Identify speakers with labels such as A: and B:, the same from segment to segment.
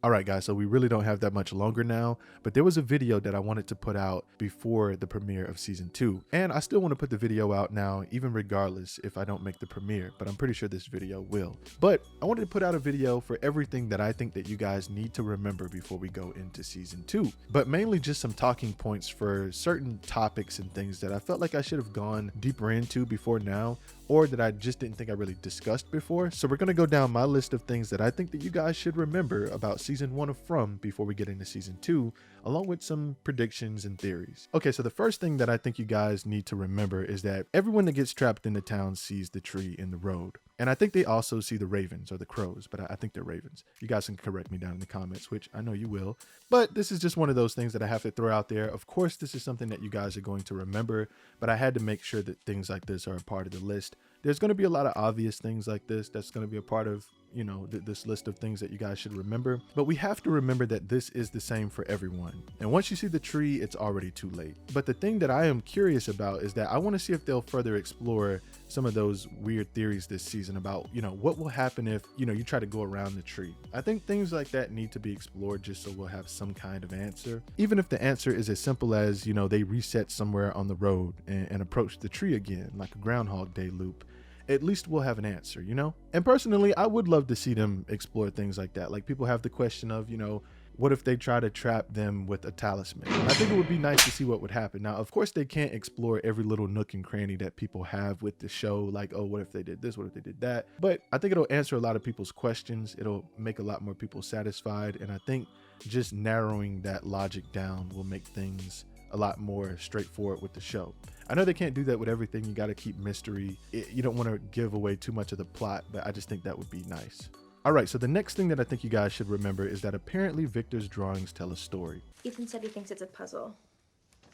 A: All right, guys, so we really don't have that much longer now, but there was a video that I wanted to put out before the premiere of season 2. And I still want to put the video out now, even regardless if I don't make the premiere, but I'm pretty sure this video will. But I wanted to put out a video for everything that I think that you guys need to remember before we go into season 2. But mainly just some talking points for certain topics and things that I felt like I should have gone deeper into before now, or that I just didn't think I really discussed before. So we're gonna go down my list of things that I think that you guys should remember about season 1 of From before we get into season 2, along with some predictions and theories. Okay, so the first thing that I think you guys need to remember is that everyone that gets trapped in the town sees the tree in the road. And I think they also see the ravens or the crows, but I think they're ravens. You guys can correct me down in the comments, which I know you will. But this is just one of those things that I have to throw out there. Of course, this is something that you guys are going to remember, but I had to make sure that things like this are a part of the list. There's going to be a lot of obvious things like this that's going to be a part of, you know, this list of things that you guys should remember. But we have to remember that this is the same for everyone. And once you see the tree, it's already too late. But the thing that I am curious about is that I want to see if they'll further explore some of those weird theories this season about, you know, what will happen if, you know, you try to go around the tree. I think things like that need to be explored just so we'll have some kind of answer. Even if the answer is as simple as, you know, they reset somewhere on the road and approach the tree again, like a Groundhog Day loop. At least we'll have an answer, you know? And personally, I would love to see them explore things like that. Like people have the question of, you know, what if they try to trap them with a talisman? I think it would be nice to see what would happen. Now, of course, they can't explore every little nook and cranny that people have with the show. Like, oh, what if they did this? What if they did that? But I think it'll answer a lot of people's questions. It'll make a lot more people satisfied. And I think just narrowing that logic down will make things a lot more straightforward with the show. I know they can't do that with everything. You got to keep mystery. You don't want to give away too much of the plot, but I just think that would be nice. All right, so the next thing that I think you guys should remember is that apparently Victor's drawings tell a story.
B: Ethan said he thinks it's a puzzle.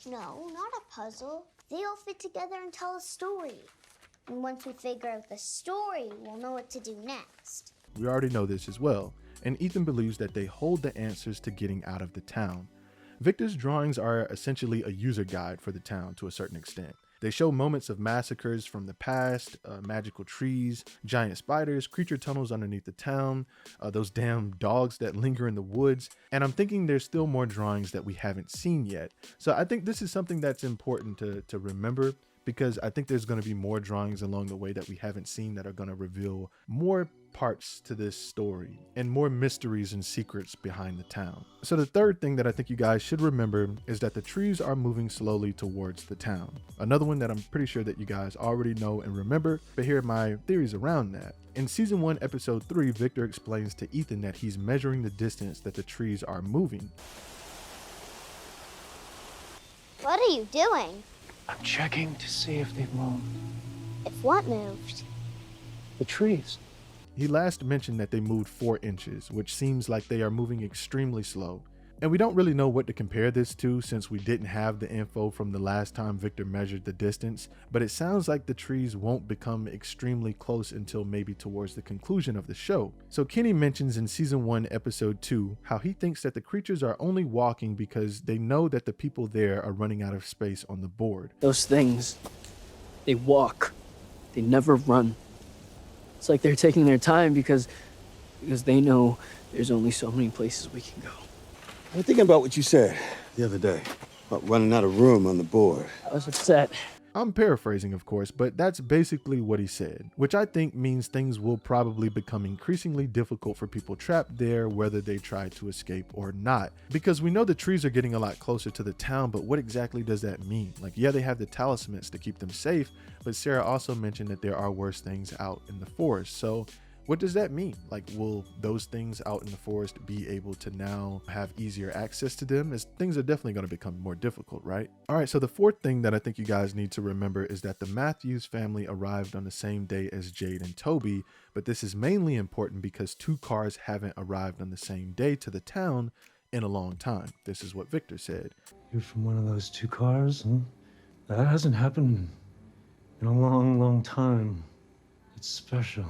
C: No, not a puzzle. They all fit together and tell a story. And once we figure out the story, we'll know what to do next.
A: We already know this as well, and Ethan believes that they hold the answers to getting out of the town. Victor's drawings are essentially a user guide for the town to a certain extent. They show moments of massacres from the past, magical trees, giant spiders, creature tunnels underneath the town, those damn dogs that linger in the woods, and I'm thinking there's still more drawings that we haven't seen yet. So I think this is something that's important to remember, because I think there's going to be more drawings along the way that we haven't seen that are going to reveal more parts to this story and more mysteries and secrets behind the town. So the third thing that I think you guys should remember is that the trees are moving slowly towards the town. Another one that I'm pretty sure that you guys already know and remember, but here are my theories around that. In season 1, episode 3, Victor explains to Ethan that he's measuring the distance that the trees are moving.
C: What are you doing?
D: I'm checking to see if they've moved.
C: If what moved?
D: The trees.
A: He last mentioned that they moved 4 inches, which seems like they are moving extremely slow. And we don't really know what to compare this to since we didn't have the info from the last time Victor measured the distance, but it sounds like the trees won't become extremely close until maybe towards the conclusion of the show. So Kenny mentions in season 1, episode 2, how he thinks that the creatures are only walking because they know that the people there are running out of space on the board.
E: Those things, they walk. They never run. It's like they're taking their time because they know there's only so many places we can go.
F: I'm thinking about what you said the other day about running out of room on the board.
E: I was upset.
A: I'm paraphrasing, of course, but that's basically what he said, which I think means things will probably become increasingly difficult for people trapped there, whether they try to escape or not. Because we know the trees are getting a lot closer to the town, but what exactly does that mean? Like, yeah, they have the talismans to keep them safe, but Sarah also mentioned that there are worse things out in the forest. So what does that mean? Like, will those things out in the forest be able to now have easier access to them, as things are definitely going to become more difficult, right? All right, so the fourth thing that I think you guys need to remember is that the Matthews family arrived on the same day as Jade and Toby, but this is mainly important because 2 cars haven't arrived on the same day to the town in a long time. This is what Victor said.
D: You're from one of those 2 cars, huh? That hasn't happened in a long, long time. It's special.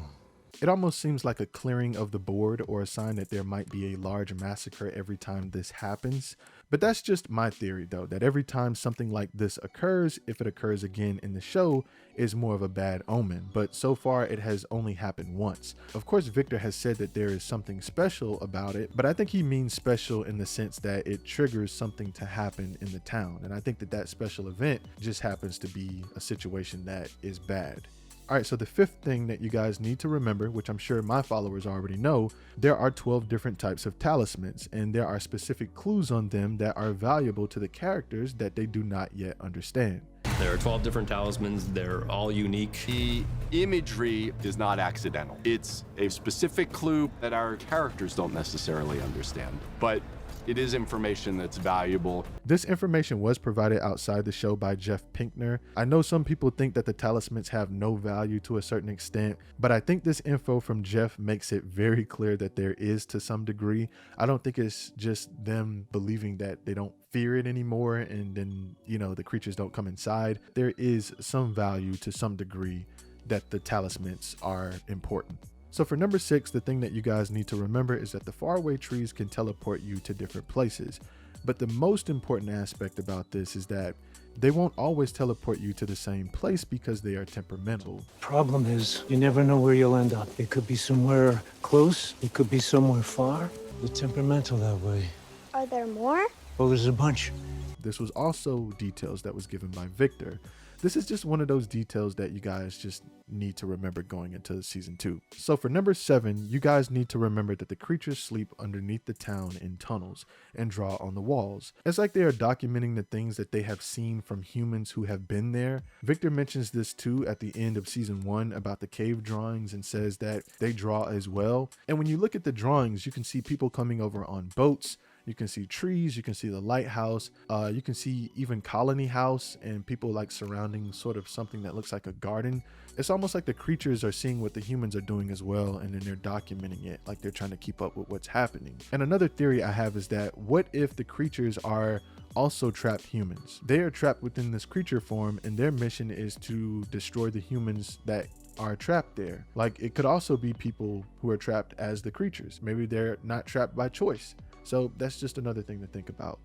A: It almost seems like a clearing of the board or a sign that there might be a large massacre every time this happens. But that's just my theory though, that every time something like this occurs, if it occurs again in the show, is more of a bad omen. But so far it has only happened once. Of course, Victor has said that there is something special about it, but I think he means special in the sense that it triggers something to happen in the town. And I think that that special event just happens to be a situation that is bad. All right, so the fifth thing that you guys need to remember, which I'm sure my followers already know, there are 12 different types of talismans, and there are specific clues on them that are valuable to the characters that they do not yet understand.
G: There are 12 different talismans. They're all unique.
H: The imagery is not accidental. It's a specific clue that our characters don't necessarily understand, but it is information that's valuable.
A: This information was provided outside the show by Jeff Pinkner. I know some people think that the talismans have no value to a certain extent, but I think this info from Jeff makes it very clear that there is to some degree. I don't think it's just them believing that they don't fear it anymore and then, the creatures don't come inside. There is some value to some degree that the talismans are important. So for number 6, the thing that you guys need to remember is that the faraway trees can teleport you to different places. But the most important aspect about this is that they won't always teleport you to the same place because they are temperamental.
D: Problem is, you never know where you'll end up. It could be somewhere close, it could be somewhere far. They're temperamental that way.
C: Are there more?
D: Well, there's a bunch.
A: This was also details that was given by Victor. This is just one of those details that you guys just need to remember going into season 2. So for number 7, you guys need to remember that the creatures sleep underneath the town in tunnels and draw on the walls. It's like they are documenting the things that they have seen from humans who have been there. Victor mentions this too at the end of season 1 about the cave drawings and says that they draw as well. And when you look at the drawings, you can see people coming over on boats. You can see trees, you can see the lighthouse, you can see even Colony House and people like surrounding sort of something that looks like a garden. It's almost like the creatures are seeing what the humans are doing as well, and then they're documenting it, like they're trying to keep up with what's happening. And another theory I have is that what if the creatures are also trapped humans? They are trapped within this creature form, and their mission is to destroy the humans that are trapped there. Like, it could also be people who are trapped as the creatures. Maybe they're not trapped by choice. So that's just another thing to think about.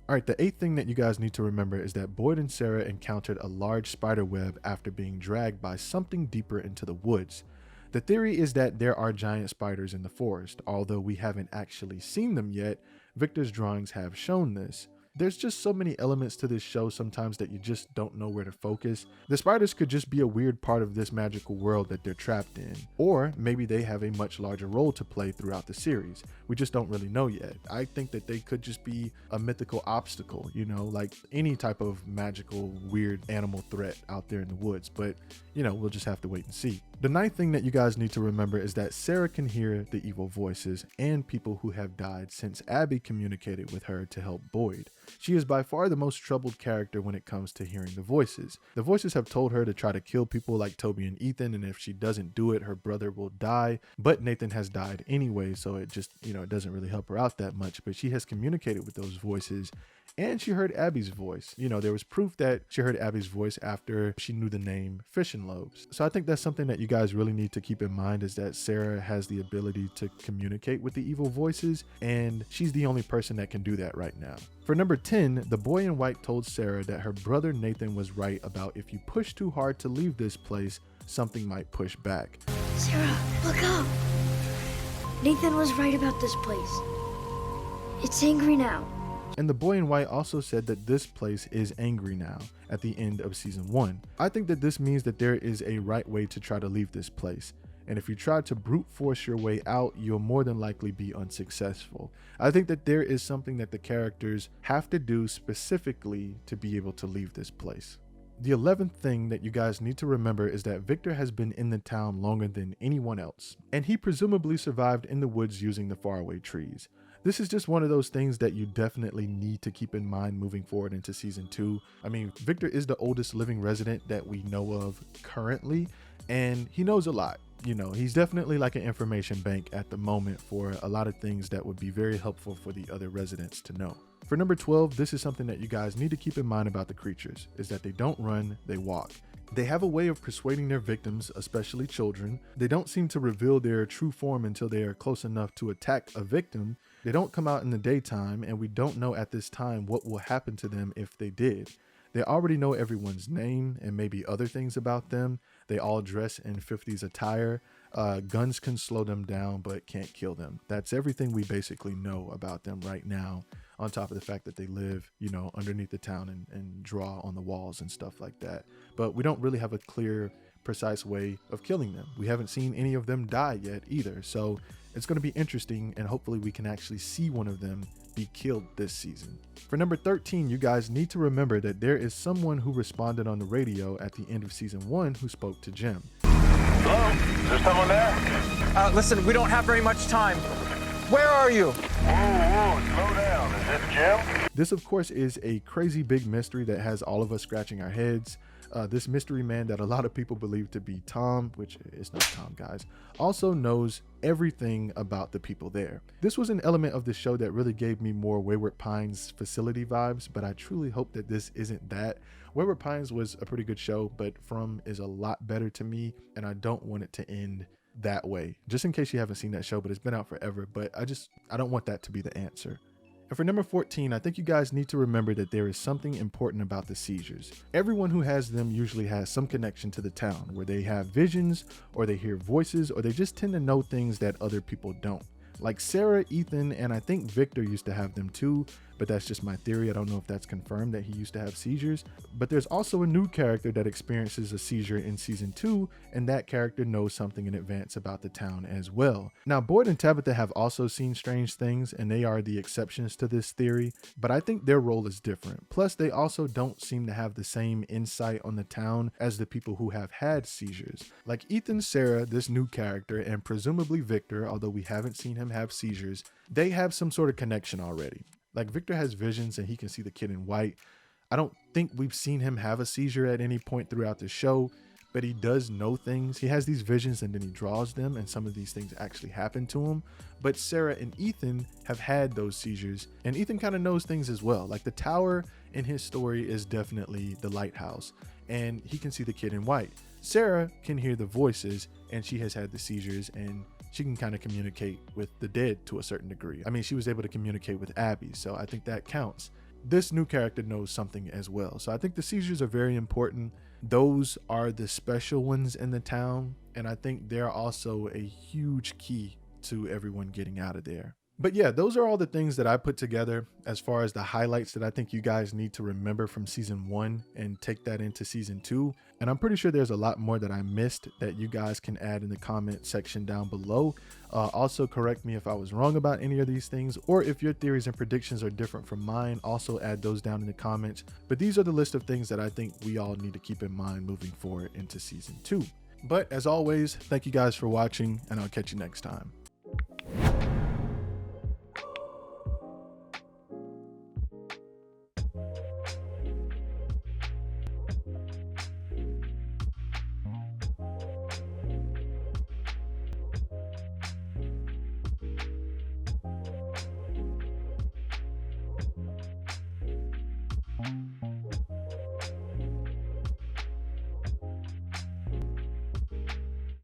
A: All right, the 8th thing that you guys need to remember is that Boyd and Sarah encountered a large spider web after being dragged by something deeper into the woods. The theory is that there are giant spiders in the forest. Although we haven't actually seen them yet, Victor's drawings have shown this. There's just so many elements to this show sometimes that you just don't know where to focus. The spiders could just be a weird part of this magical world that they're trapped in. Or maybe they have a much larger role to play throughout the series. We just don't really know yet. I think that they could just be a mythical obstacle, like any type of magical, weird animal threat out there in the woods. But, we'll just have to wait and see. The 9th thing that you guys need to remember is that Sarah can hear the evil voices and people who have died since Abby communicated with her to help Boyd. She is by far the most troubled character when it comes to hearing the voices. The voices have told her to try to kill people like Toby and Ethan, and if she doesn't do it, her brother will die. But Nathan has died anyway, so it just, it doesn't really help her out that much. But she has communicated with those voices, and she heard Abby's voice. There was proof that she heard Abby's voice after she knew the name Fish and Loaves. So I think that's something that you guys really need to keep in mind, is that Sarah has the ability to communicate with the evil voices, and she's the only person that can do that right now. For number 10, the boy in white told Sarah that her brother Nathan was right about if you push too hard to leave this place, something might push back.
I: Sarah, look up! Nathan was right about this place. It's angry now.
A: And the boy in white also said that this place is angry now at the end of season 1. I think that this means that there is a right way to try to leave this place. And if you try to brute force your way out, you'll more than likely be unsuccessful. I think that there is something that the characters have to do specifically to be able to leave this place. The 11th thing that you guys need to remember is that Victor has been in the town longer than anyone else, and he presumably survived in the woods using the faraway trees. This is just one of those things that you definitely need to keep in mind moving forward into season 2. I mean, Victor is the oldest living resident that we know of currently, and he knows a lot. He's definitely like an information bank at the moment for a lot of things that would be very helpful for the other residents to know. For number 12, this is something that you guys need to keep in mind about the creatures, is that they don't run, they walk. They have a way of persuading their victims, especially children. They don't seem to reveal their true form until they are close enough to attack a victim. They don't come out in the daytime, and we don't know at this time what will happen to them if they did. They already know everyone's name and maybe other things about them. They all dress in 50s attire. Guns can slow them down but can't kill them. That's everything we basically know about them right now, on top of the fact that they live, you know, underneath the town and draw on the walls and stuff like that. But we don't really have a clear, precise way of killing them. We haven't seen any of them die yet either. So it's going to be interesting, and hopefully we can actually see one of them be killed this season. For number 13, you guys need to remember that there is someone who responded on the radio at the end of season 1 who spoke to Jim.
J: Hello? Is there someone there?
K: Listen, we don't have very much time. Where are you?
J: Whoa, slow down. Is this Jim?
A: This, of course, is a crazy big mystery that has all of us scratching our heads. This mystery man that a lot of people believe to be Tom, which is not Tom, guys, also knows everything about the people there. This was an element of the show that really gave me more Wayward Pines facility vibes, but I truly hope that this isn't that. Wayward Pines was a pretty good show, but From is a lot better to me, and I don't want it to end that way. Just in case you haven't seen that show, but it's been out forever, but I don't want that to be the answer. And for number 14, I think you guys need to remember that there is something important about the seizures. Everyone who has them usually has some connection to the town, where they have visions, or they hear voices, or they just tend to know things that other people don't. Like Sarah, Ethan, and I think Victor used to have them too, but that's just my theory. I don't know if that's confirmed that he used to have seizures. But there's also a new character that experiences a seizure in season 2, and that character knows something in advance about the town as well. Now, Boyd and Tabitha have also seen strange things, and they are the exceptions to this theory, but I think their role is different. Plus, they also don't seem to have the same insight on the town as the people who have had seizures. Like Ethan, Sarah, this new character, and presumably Victor, although we haven't seen him have seizures, they have some sort of connection already. Like Victor has visions and he can see the kid in white. I don't think we've seen him have a seizure at any point throughout the show, but he does know things. He has these visions and then he draws them, and some of these things actually happen to him. But Sarah and Ethan have had those seizures, and Ethan kind of knows things as well. Like the tower in his story is definitely the lighthouse, and he can see the kid in white. Sarah can hear the voices, and she has had the seizures, and she can kind of communicate with the dead to a certain degree. I mean, she was able to communicate with Abby, so I think that counts. This new character knows something as well. So I think the seizures are very important. Those are the special ones in the town, and I think they're also a huge key to everyone getting out of there. But yeah, those are all the things that I put together as far as the highlights that I think you guys need to remember from season 1 and take that into season 2. And I'm pretty sure there's a lot more that I missed that you guys can add in the comment section down below. Also correct me if I was wrong about any of these things, or if your theories and predictions are different from mine, also add those down in the comments. But these are the list of things that I think we all need to keep in mind moving forward into season 2. But as always, thank you guys for watching, and I'll catch you next time.